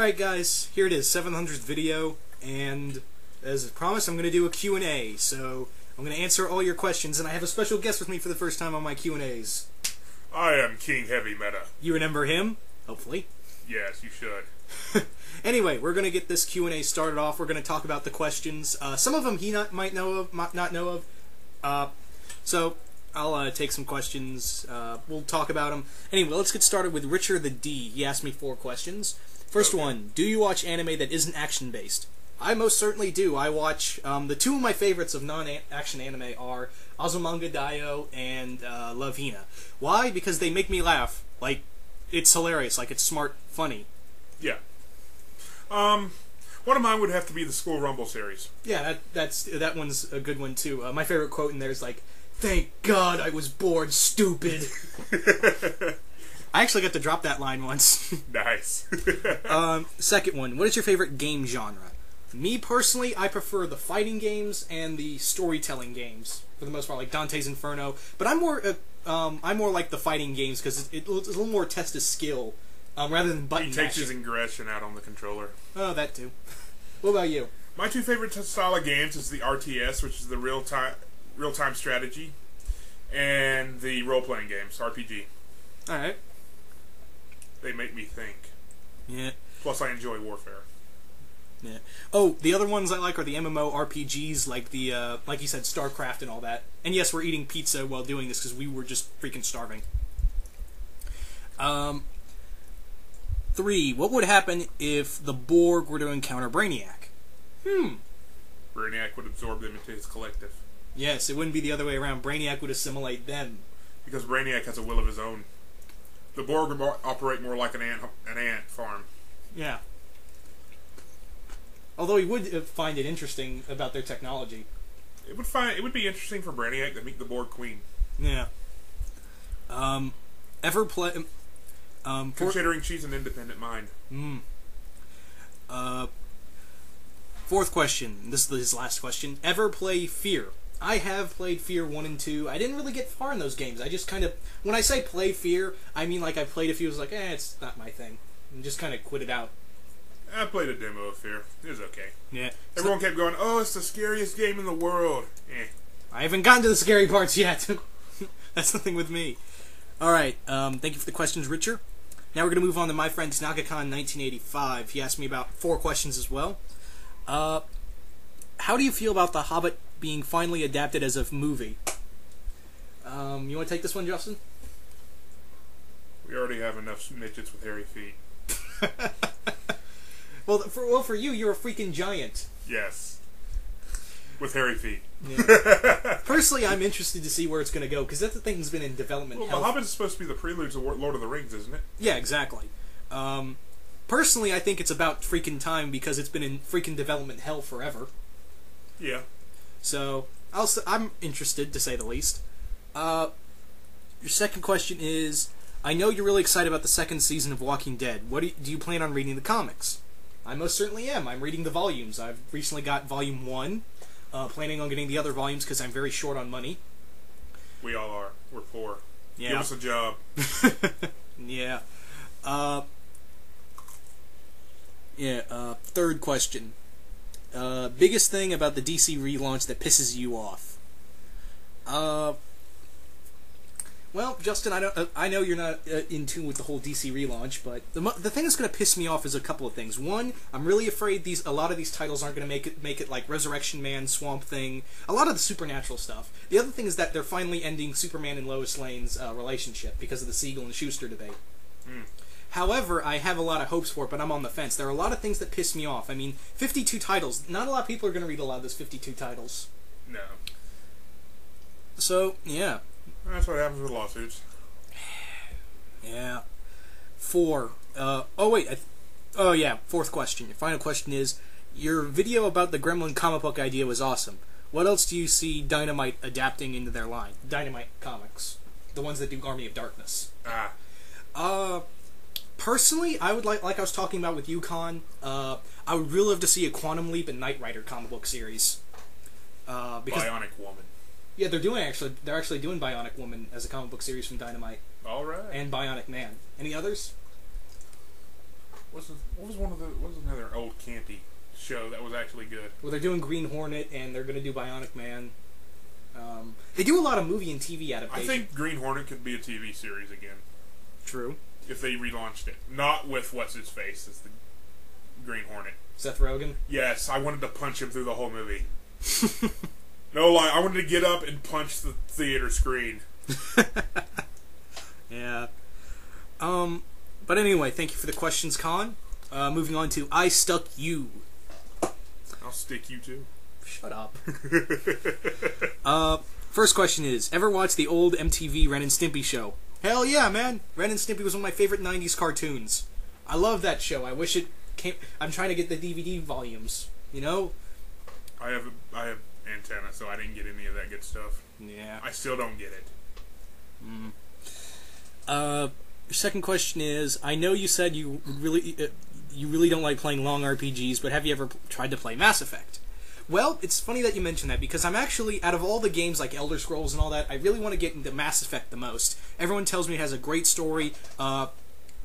Alright guys, here it is, 700th video, and as promised I'm going to do a Q&A, so I'm going to answer all your questions, and I have a special guest with me for the first time on my Q&As. I am KingHeavyMeta. You remember him? Hopefully. Yes, you should. Anyway, we're going to get this Q&A started off. We're going to talk about the questions. Some of them he might know of, might not know of. So I'll take some questions. We'll talk about them. Anyway, let's get started with Richard the D. He asked me 4 questions. First one, do you watch anime that isn't action-based? I most certainly do. I watch, the 2 of my favorites of non-action anime are Azumanga Daioh and Love Hina. Why? Because they make me laugh. Like, it's hilarious. Like, it's smart, funny. Yeah. One of mine would have to be the School Rumble series. Yeah, that one's a good one, too. My favorite quote in there is like, "Thank God I was born stupid." I actually got to drop that line once. Nice. Second one, what is your favorite game genre? Me, personally, I prefer the fighting games and the storytelling games, for the most part, like Dante's Inferno. But I'm more like the fighting games, because it's a little more test of skill, rather than button mashing. He takes his aggression out on the controller. Oh, that too. What about you? My 2 favorite style of games is the RTS, which is the real-time strategy, and the role-playing games, RPG. Alright. They make me think. Yeah. Plus, I enjoy warfare. Yeah. Oh, the other ones I like are the MMO RPGs, like the like you said, StarCraft and all that. And yes, we're eating pizza while doing this because we were just freaking starving. 3. What would happen if the Borg were to encounter Brainiac? Brainiac would absorb them into his collective. Yes, it wouldn't be the other way around. Brainiac would assimilate them. Because Brainiac has a will of his own. The Borg would operate more like an ant farm. Yeah. Although he would find it interesting about their technology. It would be interesting for Brainiac to meet the Borg Queen. Yeah. Ever play? Considering she's an independent mind. 4th question. This is his last question. Ever play Fear? I have played Fear 1 and 2. I didn't really get far in those games. I just kind of... When I say play Fear, I mean like I played a few, I was like, it's not my thing. And just kind of quit it out. I played a demo of Fear. It was okay. Yeah. Everyone kept going, oh, it's the scariest game in the world. I haven't gotten to the scary parts yet. That's nothing with me. Alright, thank you for the questions, Richard. Now we're going to move on to my friend Nagakon 1985. He asked me about 4 questions as well. How do you feel about The Hobbit being finally adapted as a movie? You want to take this one, Justin? We already have enough midgets with hairy feet. Well, for you, you're a freaking giant. Yes. With hairy feet. Yeah. Personally, I'm interested to see where it's going to go, because that thing's been in development. Well, The Hobbit is supposed to be the prelude to Lord of the Rings, isn't it? Yeah, exactly. Personally, I think it's about freaking time, because it's been in freaking development hell forever. Yeah. So, I'm interested, to say the least. Your second question is, I know you're really excited about the 2nd season of Walking Dead. What do you plan on reading the comics? I most certainly am. I'm reading the volumes. I've recently got Volume 1. Planning on getting the other volumes because I'm very short on money. We all are. We're poor. Yeah. Give us a job. Yeah. Third question. Biggest thing about the DC relaunch that pisses you off? Well, Justin, I know you're not in tune with the whole DC relaunch, but the thing that's going to piss me off is a couple of things. One, I'm really afraid a lot of these titles aren't going to make it like Resurrection Man, Swamp Thing, a lot of the supernatural stuff. The other thing is that they're finally ending Superman and Lois Lane's relationship because of the Siegel and Schuster debate. However, I have a lot of hopes for it, but I'm on the fence. There are a lot of things that piss me off. I mean, 52 titles. Not a lot of people are going to read a lot of those 52 titles. No. So, yeah. That's what happens with lawsuits. Yeah. 4. Fourth question. Your final question is, your video about the Gremlin comic book idea was awesome. What else do you see Dynamite adapting into their line? Dynamite Comics. The ones that do Army of Darkness. Personally, I would like I was talking about with Yukon, I would really love to see a Quantum Leap and Knight Rider comic book series. Because Bionic Woman. Yeah, they're actually doing Bionic Woman as a comic book series from Dynamite. All right. And Bionic Man. Any others? what was another old campy show that was actually good? Well, they're doing Green Hornet, and they're going to do Bionic Man. They do a lot of movie and TV adaptations. I think Green Hornet could be a TV series again. True. If they relaunched it. Not with what's-his-face as the Green Hornet. Seth Rogen? Yes, I wanted to punch him through the whole movie. No lie, I wanted to get up and punch the theater screen. Yeah. But anyway, thank you for the questions, Con. Moving on to I Stuck You. I'll stick you too. Shut up. First question is, ever watch the old MTV Ren and Stimpy show? Hell yeah, man. Ren and Stimpy was one of my favorite 90s cartoons. I love that show. I wish it came... I'm trying to get the DVD volumes, you know? I have antenna, so I didn't get any of that good stuff. Yeah. I still don't get it. Your second question is, I know you said you really don't like playing long RPGs, but have you ever tried to play Mass Effect? Well, it's funny that you mentioned that, because I'm actually, out of all the games like Elder Scrolls and all that, I really want to get into Mass Effect the most. Everyone tells me it has a great story,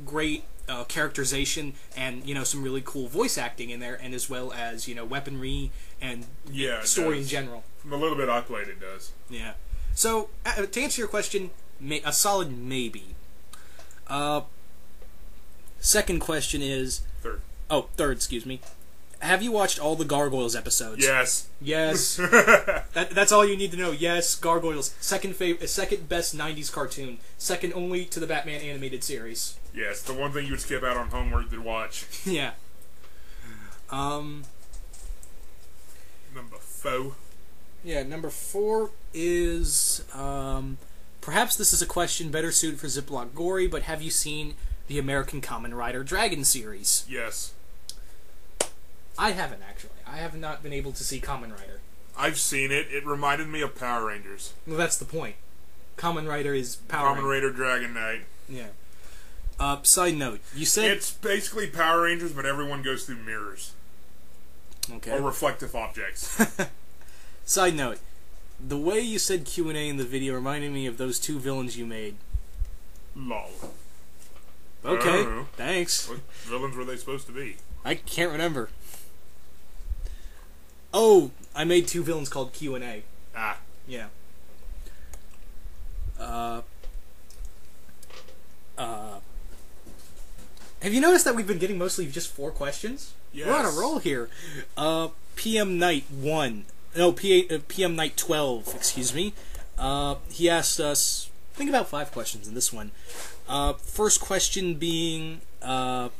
great characterization, and, you know, some really cool voice acting in there, and as well as, you know, weaponry and story in general. From a little bit I played, it does. Yeah. So, to answer your question, a solid maybe. Second question is... Third. Oh, third, excuse me. Have you watched all the Gargoyles episodes? Yes. Yes. That's all you need to know. Yes, Gargoyles. Second best 90s cartoon. Second only to the Batman animated series. Yes, the one thing you would skip out on homework to watch. Yeah. Number 4. Yeah, number 4 is... perhaps this is a question better suited for Ziploc Gory, but have you seen the American Kamen Rider Dragon series? Yes. I haven't, actually. I have not been able to see Kamen Rider. I've seen it. It reminded me of Power Rangers. Well, that's the point. Kamen Rider is Power Kamen Rider Dragon Knight. Yeah. Side note, you said... It's basically Power Rangers, but everyone goes through mirrors. Okay. Or reflective objects. Side note, the way you said Q&A in the video reminded me of those 2 villains you made. Lol. Okay, thanks. What villains were they supposed to be? I can't remember. Oh, I made 2 villains called Q&A. Ah. Yeah. Have you noticed that we've been getting mostly just 4 questions? Yes. We're on a roll here. PM Night 1. No, PM Night 12, excuse me. He asked us, I think about 5 questions in this one. First question being, what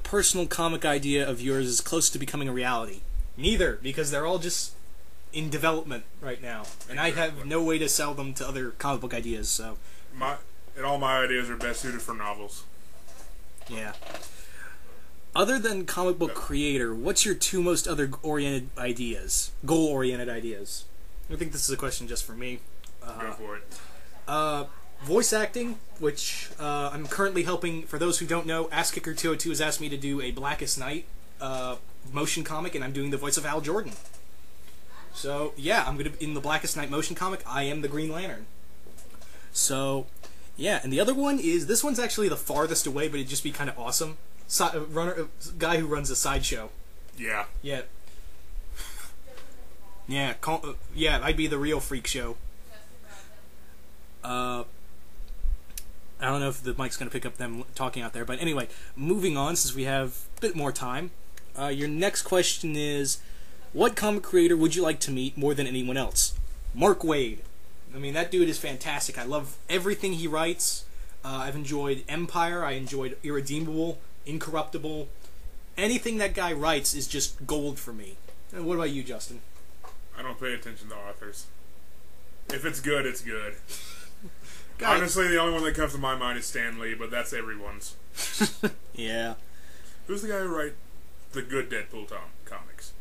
personal comic idea of yours is close to becoming a reality? Neither, because they're all just in development right now, and I have no way to sell them to other comic book ideas. So, all my ideas are best suited for novels. Yeah. Other than comic book creator, what's your 2 most other-oriented ideas? Goal-oriented ideas. I think this is a question just for me. Go for it. Voice acting, which I'm currently helping. For those who don't know, AssKicker202 has asked me to do a Blackest Night motion comic, and I'm doing the voice of Hal Jordan. So yeah, I'm gonna in the Blackest Night motion comic. I am the Green Lantern. So yeah, and the other one is this one's actually the farthest away, but it'd just be kind of awesome. Guy who runs a sideshow. Yeah. Yeah. Yeah. I'd be the Real Freak Show. I don't know if the mic's going to pick up them talking out there, but anyway, moving on since we have a bit more time. Your next question is, what comic creator would you like to meet more than anyone else? Mark Waid. I mean, that dude is fantastic. I love everything he writes. I've enjoyed Empire. I enjoyed Irredeemable, Incorruptible. Anything that guy writes is just gold for me. And what about you, Justin? I don't pay attention to authors. If it's good, it's good. God. Honestly, the only one that comes to my mind is Stan Lee, but that's everyone's. Yeah. Who's the guy who wrote the good Deadpool comics?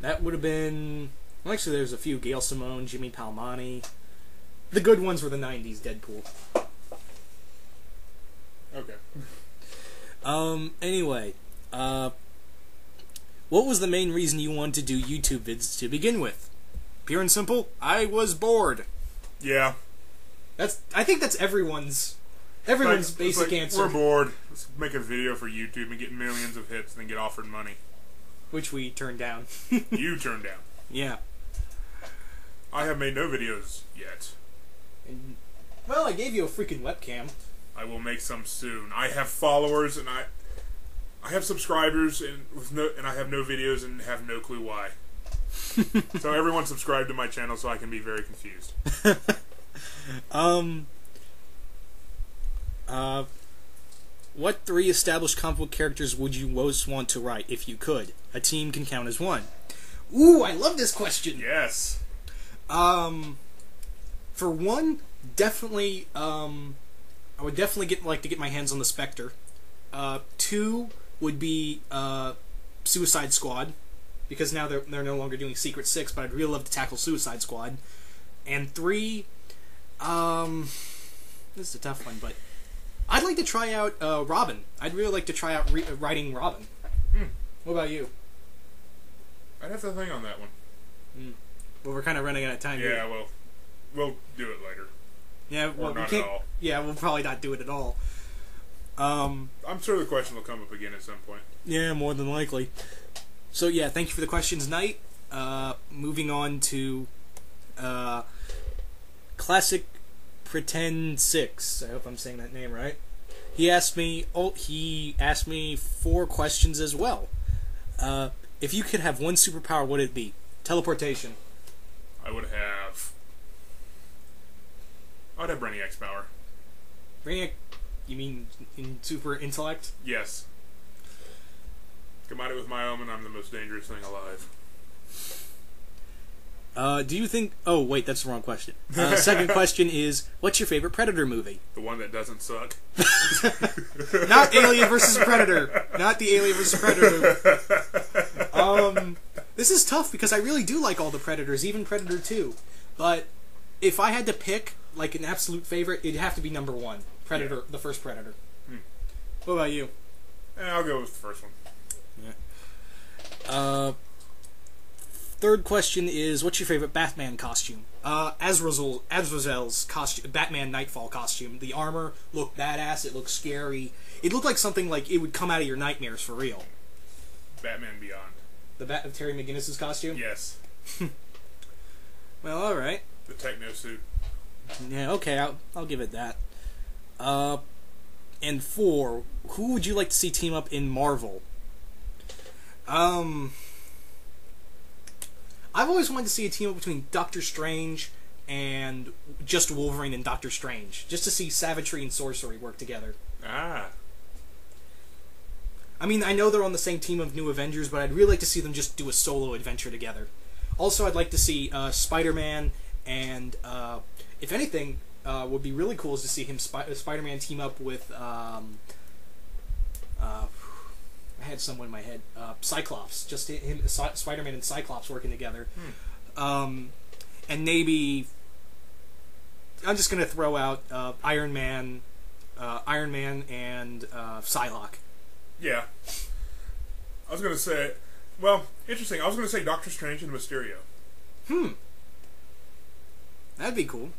That would have been... Well, actually, there's a few. Gail Simone, Jimmy Palmiotti. The good ones were the 90s Deadpool. Okay. Anyway, what was the main reason you wanted to do YouTube vids to begin with? Pure and simple, I was bored. Yeah. I think that's everyone's Everyone's It's basic like, answer. We're bored. Let's make a video for YouTube and get millions of hits and then get offered money. Which we turned down. You turned down. Yeah. I have made no videos yet. And, well, I gave you a freaking webcam. I will make some soon. I have followers and I have subscribers and I have no videos and have no clue why. So everyone subscribe to my channel so I can be very confused. What 3 established comic book characters would you most want to write if you could? A team can count as one. Ooh, I love this question. Yes. For one, definitely, I would definitely like to get my hands on the Spectre. 2 would be Suicide Squad, because now they're no longer doing Secret Six, but I'd really love to tackle Suicide Squad. And 3, this is a tough one, but I'd like to try out Robin. I'd really like to try out writing Robin. What about you? I'd have to think on that one. Well, we're kind of running out of time here. Yeah, well, we'll do it later. Yeah, well, Or not we can't. at all. Yeah, we'll probably not do it at all. I'm sure the question will come up again at some point. Yeah, more than likely. So yeah, thank you for the questions, Knight. Moving on to Classic Pretend 6. I hope I'm saying that name right. He asked me 4 questions as well. If you could have one superpower, what would it be? Teleportation. I'd have Brainiac's power. Brainiac, you mean in super intellect? Yes. Combine it with my own, and I'm the most dangerous thing alive. Do you think... Oh, wait, that's the wrong question. Second question is, what's your favorite Predator movie? The one that doesn't suck. Not Alien vs. Predator. Not the Alien vs. Predator movie. This is tough because I really do like all the Predators, even Predator 2. But if I had to pick like an absolute favorite, it'd have to be number 1. Predator, the first Predator. What about you? I'll go with the first one. Yeah. Third question is, what's your favorite Batman costume? Azrael's costume, Batman Nightfall costume. The armor looked badass. It looked scary. It looked like something like it would come out of your nightmares for real. Batman Beyond. The Terry McGinnis's costume? Yes. Well, all right. The techno suit. Yeah, okay, I'll give it that. And 4, who would you like to see team up in Marvel? I've always wanted to see a team up between Doctor Strange and just Wolverine and Doctor Strange, just to see savagery and sorcery work together. Ah. I mean, I know they're on the same team of New Avengers, but I'd really like to see them just do a solo adventure together. Also, I'd like to see Spider-Man and, if anything, would be really cool is to see him Spider-Man team up with I had someone in my head, Cyclops, just him, Spider-Man and Cyclops working together. And maybe I'm just gonna throw out Iron Man and Psylocke. Yeah. I was gonna say, well, interesting. I was gonna say Doctor Strange and Mysterio. That'd be cool.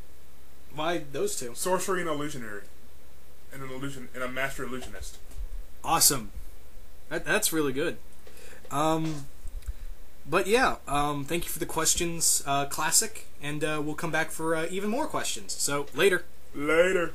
Why those two? Sorcery and illusionary, and a master illusionist. Awesome. That's really good. But yeah, thank you for the questions, Classic, and we'll come back for even more questions. So later. Later.